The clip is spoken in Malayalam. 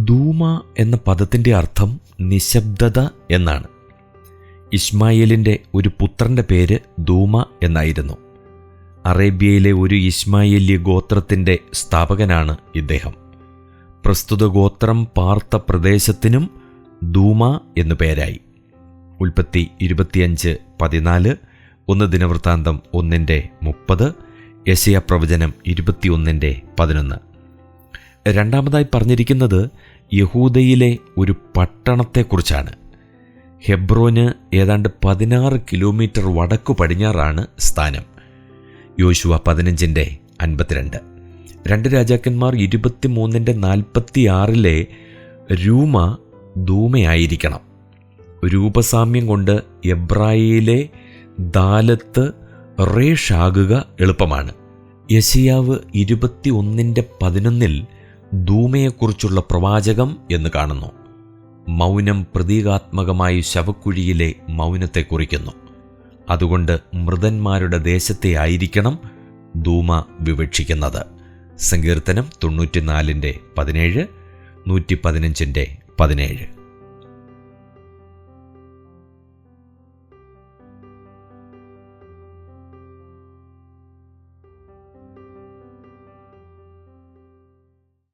ദൂമ എന്ന പദത്തിൻ്റെ അർത്ഥം നിശബ്ദത എന്നാണ്. ഇസ്മായേലിൻ്റെ ഒരു പുത്രൻ്റെ പേര് ദൂമ എന്നായിരുന്നു. അറേബ്യയിലെ ഒരു ഇസ്മായേല്യ ഗോത്രത്തിൻ്റെ സ്ഥാപകനാണ് ഇദ്ദേഹം. പ്രസ്തുത ഗോത്രം പാർത്ത പ്രദേശത്തിനും ദൂമ എന്നു പേരായി. ഉൽപ്പത്തി 25:14, 1 ദിനവൃത്താന്തം 1:30, യെശയ്യാ പ്രവചനം 21:11. രണ്ടാമതായി പറഞ്ഞിരിക്കുന്നത് യഹൂദയിലെ ഒരു പട്ടണത്തെക്കുറിച്ചാണ്. ഹെബ്രോന് ഏതാണ്ട് 16 കിലോമീറ്റർ വടക്കു പടിഞ്ഞാറാണ് സ്ഥാനം. യോശുവ 15:52. 2 രാജാക്കന്മാർ 23:46 രൂമ ദൂമയായിരിക്കണം. രൂപസാമ്യം കൊണ്ട് എബ്രായയിലെ ദാലത്ത് റേഷാകുക എളുപ്പമാണ്. യെശയ്യാവ് 21:11 ദൂമയെക്കുറിച്ചുള്ള പ്രവാചകം എന്ന് കാണുന്നു. മൗനം പ്രതീകാത്മകമായി ശവക്കുഴിയിലെ മൗനത്തെ കുറിക്കുന്നു. അതുകൊണ്ട് മൃതന്മാരുടെ ദേശത്തെ ആയിരിക്കണം ദൂമ വിവക്ഷിക്കുന്നത്. സങ്കീർത്തനം 94:17, 115:17.